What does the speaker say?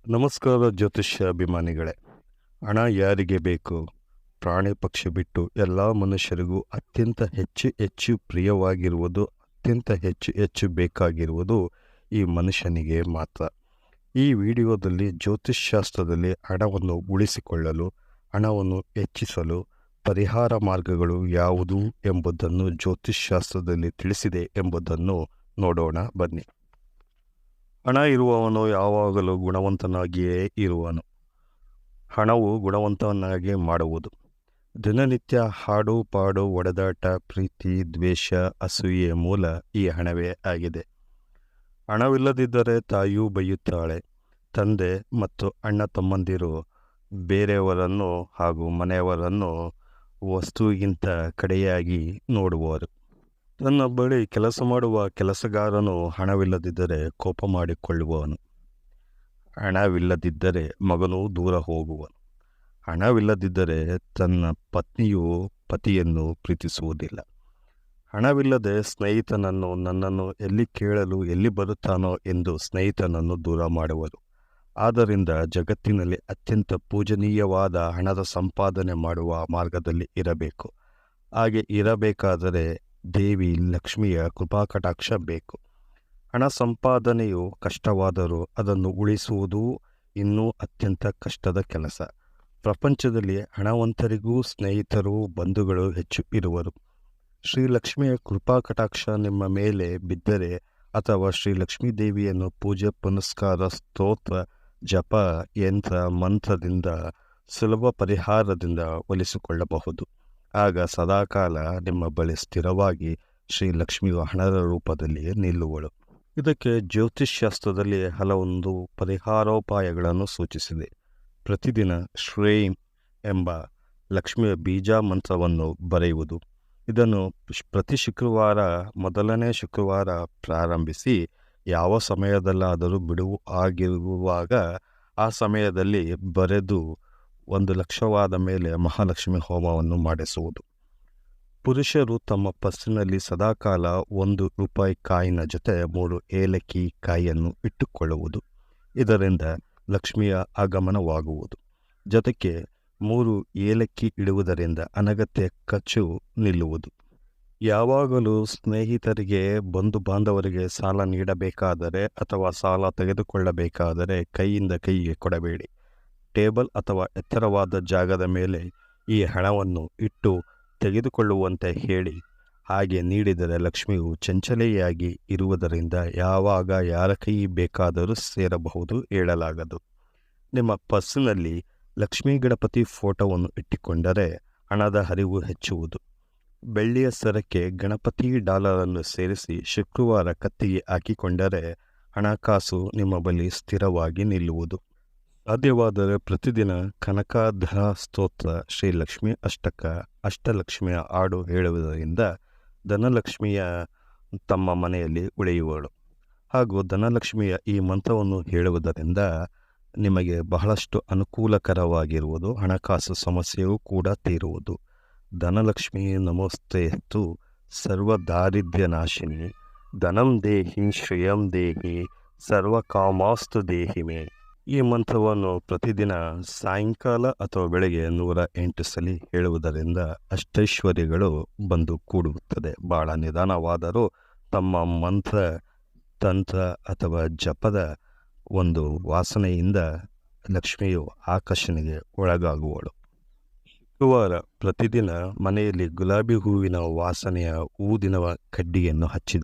ನಮಸ್ಕಾರ ಜ್ಯೋತಿಷ್ಯ ಅಭಿಮಾನಿಗಳೇ. ಹಣ ಯಾರಿಗೆ ಬೇಕು? ಪ್ರಾಣಿ ಪಕ್ಷಿ ಬಿಟ್ಟು ಎಲ್ಲ ಮನುಷ್ಯರಿಗೂ ಅತ್ಯಂತ ಹೆಚ್ಚು ಹೆಚ್ಚು ಪ್ರಿಯವಾಗಿರುವುದು, ಅತ್ಯಂತ ಹೆಚ್ಚು ಹೆಚ್ಚು ಬೇಕಾಗಿರುವುದು ಈ ಮನುಷ್ಯನಿಗೆ ಮಾತ್ರ. ಈ ವಿಡಿಯೋದಲ್ಲಿ ಜ್ಯೋತಿಷ್ಶಾಸ್ತ್ರದಲ್ಲಿ ಹಣವನ್ನು ಉಳಿಸಿಕೊಳ್ಳಲು, ಹಣವನ್ನು ಹೆಚ್ಚಿಸಲು ಪರಿಹಾರ ಮಾರ್ಗಗಳು ಯಾವುದು ಎಂಬುದನ್ನು ಜ್ಯೋತಿಷ್ಶಾಸ್ತ್ರದಲ್ಲಿ ತಿಳಿಸಿದೆ ಎಂಬುದನ್ನು ನೋಡೋಣ ಬನ್ನಿ. ಹಣ ಇರುವವನು ಯಾವಾಗಲೂ ಗುಣವಂತನಾಗಿಯೇ ಇರುವನು. ಹಣವು ಗುಣವಂತನಾಗಿ ಮಾಡುವುದು. ದಿನನಿತ್ಯ ಹಾಡು ಪಾಡು, ಒಡೆದಾಟ, ಪ್ರೀತಿ, ದ್ವೇಷ, ಅಸೂಯೆ ಮೂಲ ಈ ಹಣವೇ ಆಗಿದೆ. ಹಣವಿಲ್ಲದಿದ್ದರೆ ತಾಯಿಯೂ ಬೈಯುತ್ತಾಳೆ. ತಂದೆ ಮತ್ತು ಅಣ್ಣ ತಮ್ಮಂದಿರು ಬೇರೆಯವರನ್ನು ಹಾಗೂ ಮನೆಯವರನ್ನು ವಸ್ತುವಿಗಿಂತ ಕಡೆಯಾಗಿ ನೋಡುವರು. ತನ್ನ ಬಳಿ ಕೆಲಸ ಮಾಡುವ ಕೆಲಸಗಾರನು ಹಣವಿಲ್ಲದಿದ್ದರೆ ಕೋಪ ಮಾಡಿಕೊಳ್ಳುವವನು. ಹಣವಿಲ್ಲದಿದ್ದರೆ ಮಗನೂ ದೂರ ಹೋಗುವನು. ಹಣವಿಲ್ಲದಿದ್ದರೆ ತನ್ನ ಪತ್ನಿಯು ಪತಿಯನ್ನು ಪ್ರೀತಿಸುವುದಿಲ್ಲ. ಹಣವಿಲ್ಲದೆ ಸ್ನೇಹಿತನನ್ನು ನನ್ನನ್ನು ಎಲ್ಲಿ ಕೇಳಲು ಎಲ್ಲಿ ಬರುತ್ತಾನೋ ಎಂದು ಸ್ನೇಹಿತನನ್ನು ದೂರ ಮಾಡುವರು. ಆದ್ದರಿಂದ ಜಗತ್ತಿನಲ್ಲಿ ಅತ್ಯಂತ ಪೂಜನೀಯವಾದ ಹಣದ ಸಂಪಾದನೆ ಮಾಡುವ ಮಾರ್ಗದಲ್ಲಿ ಇರಬೇಕು. ಹಾಗೆ ಇರಬೇಕಾದರೆ ದೇವಿ ಲಕ್ಷ್ಮಿಯ ಕೃಪಾಕಟಾಕ್ಷ ಬೇಕು. ಹಣ ಸಂಪಾದನೆಯು ಕಷ್ಟವಾದರೂ ಅದನ್ನು ಉಳಿಸುವುದು ಇನ್ನೂ ಅತ್ಯಂತ ಕಷ್ಟದ ಕೆಲಸ. ಪ್ರಪಂಚದಲ್ಲಿ ಹಣವಂತರಿಗೂ ಸ್ನೇಹಿತರು, ಬಂಧುಗಳು ಹೆಚ್ಚು ಇರುವರು. ಶ್ರೀಲಕ್ಷ್ಮಿಯ ಕೃಪಾಕಟಾಕ್ಷ ನಿಮ್ಮ ಮೇಲೆ ಬಿದ್ದರೆ ಅಥವಾ ಶ್ರೀಲಕ್ಷ್ಮೀ ದೇವಿಯನ್ನು ಪೂಜೆ, ಪುನಸ್ಕಾರ, ಸ್ತೋತ್ರ, ಜಪ, ಯಂತ್ರ, ಮಂತ್ರದಿಂದ ಸುಲಭ ಪರಿಹಾರದಿಂದ ಒಲಿಸಿಕೊಳ್ಳಬಹುದು. ಆಗ ಸದಾಕಾಲ ನಿಮ್ಮ ಬಳಿ ಸ್ಥಿರವಾಗಿ ಶ್ರೀಲಕ್ಷ್ಮಿಯು ಹಣದ ರೂಪದಲ್ಲಿ ನಿಲ್ಲುವಳು. ಇದಕ್ಕೆ ಜ್ಯೋತಿಷ್ಶಾಸ್ತ್ರದಲ್ಲಿ ಹಲವೊಂದು ಪರಿಹಾರೋಪಾಯಗಳನ್ನು ಸೂಚಿಸಿದೆ. ಪ್ರತಿದಿನ ಶ್ರೇಂ ಎಂಬ ಲಕ್ಷ್ಮಿಯ ಬೀಜ ಮಂತ್ರವನ್ನು ಬರೆಯುವುದು. ಇದನ್ನು ಪ್ರತಿ ಶುಕ್ರವಾರ, ಮೊದಲನೇ ಶುಕ್ರವಾರ ಪ್ರಾರಂಭಿಸಿ ಯಾವ ಸಮಯದಲ್ಲಾದರೂ ಬಿಡುವು ಆಗಿರುವಾಗ ಆ ಸಮಯದಲ್ಲಿ ಬರೆದು 1,00,000ವಾದ ಮೇಲೆ ಮಹಾಲಕ್ಷ್ಮಿ ಹೋಮವನ್ನು ಮಾಡಿಸುವುದು. ಪುರುಷರು ತಮ್ಮ ಪರ್ಸಿನಲ್ಲಿ ಸದಾಕಾಲ ₹1 ಕಾಯಿನ ಜೊತೆ 3 ಏಲಕ್ಕಿ ಕಾಯಿಯನ್ನು ಇಟ್ಟುಕೊಳ್ಳುವುದು. ಇದರಿಂದ ಲಕ್ಷ್ಮಿಯ ಆಗಮನವಾಗುವುದು. ಜೊತೆಗೆ 3 ಏಲಕ್ಕಿ ಇಡುವುದರಿಂದ ಅನಗತ್ಯ ಖರ್ಚು ನಿಲ್ಲುವುದು. ಯಾವಾಗಲೂ ಸ್ನೇಹಿತರಿಗೆ, ಬಂಧು ಬಾಂಧವರಿಗೆ ಸಾಲ ನೀಡಬೇಕಾದರೆ ಅಥವಾ ಸಾಲ ತೆಗೆದುಕೊಳ್ಳಬೇಕಾದರೆ ಕೈಯಿಂದ ಕೈಗೆ ಕೊಡಬೇಡಿ. ಟೇಬಲ್ ಅಥವಾ ಎತ್ತರವಾದ ಜಾಗದ ಮೇಲೆ ಈ ಹಣವನ್ನು ಇಟ್ಟು ತೆಗೆದುಕೊಳ್ಳುವಂತೆ ಹೇಳಿ. ಹಾಗೆ ನೀಡಿದರೆ ಲಕ್ಷ್ಮಿಯು ಚಂಚಲೆಯಾಗಿ ಇರುವುದರಿಂದ ಯಾವಾಗ ಯಾರ ಕೈ ಬೇಕಾದರೂ ಸೇರಬಹುದು ಹೇಳಲಾಗದು. ನಿಮ್ಮ ಪರ್ಸಿನಲ್ಲಿ ಲಕ್ಷ್ಮೀ ಗಣಪತಿ ಫೋಟೋವನ್ನು ಇಟ್ಟುಕೊಂಡರೆ ಹಣದ ಹರಿವು ಹೆಚ್ಚುವುದು. ಬೆಳ್ಳಿಯ ಸರಕ್ಕೆ ಗಣಪತಿ ಡಾಲರನ್ನು ಸೇರಿಸಿ ಶುಕ್ರವಾರ ಕತ್ತಿಗೆ ಹಾಕಿಕೊಂಡರೆ ಹಣಕಾಸು ನಿಮ್ಮ ಬಳಿ ಸ್ಥಿರವಾಗಿ ನಿಲ್ಲುವುದು. ಸಾಧ್ಯವಾದರೆ ಪ್ರತಿದಿನ ಕನಕಧರ ಸ್ತೋತ್ರ, ಶ್ರೀಲಕ್ಷ್ಮಿ ಅಷ್ಟಕ, ಅಷ್ಟಲಕ್ಷ್ಮಿಯ ಹಾಡು ಹೇಳುವುದರಿಂದ ಧನಲಕ್ಷ್ಮಿಯ ತಮ್ಮ ಮನೆಯಲ್ಲಿ ಉಳಿಯುವಳು. ಹಾಗೂ ಧನಲಕ್ಷ್ಮಿಯ ಈ ಮಂತ್ರವನ್ನು ಹೇಳುವುದರಿಂದ ನಿಮಗೆ ಬಹಳಷ್ಟು ಅನುಕೂಲಕರವಾಗಿರುವುದು. ಹಣಕಾಸು ಸಮಸ್ಯೆಯೂ ಕೂಡ ತೀರುವುದು. ಧನಲಕ್ಷ್ಮಿ ನಮೋಸ್ತೇತು ಸರ್ವದಾರಿದ್ರ್ಯ ನಾಶಿನಿ, ಧನಂ ದೇಹಿ ಶ್ರೇಯಂ ದೇಹಿ ಸರ್ವಕಾಮಾಸ್ತು ದೇಹಿಮೆ. ಈ ಮಂತ್ರವನ್ನು ಪ್ರತಿದಿನ ಸಾಯಂಕಾಲ ಅಥವಾ ಬೆಳಗ್ಗೆ 108 ಸಲ ಹೇಳುವುದರಿಂದ ಅಷ್ಟೈಶ್ವರ್ಯಗಳು ಬಂದು ಕೂಡುತ್ತದೆ. ಭಾಳ ನಿಧಾನವಾದರೂ ತಮ್ಮ ಮಂತ್ರ, ತಂತ್ರ ಅಥವಾ ಜಪದ ಒಂದು ವಾಸನೆಯಿಂದ ಲಕ್ಷ್ಮಿಯು ಆಕರ್ಷಣೆಗೆ ಒಳಗಾಗುವಳು. ಶುಕ್ರವಾರ ಪ್ರತಿದಿನ ಮನೆಯಲ್ಲಿ ಗುಲಾಬಿ ಹೂವಿನ ವಾಸನೆಯ ಊದಿನ ಕಡ್ಡಿಯನ್ನು ಹಚ್ಚಿದ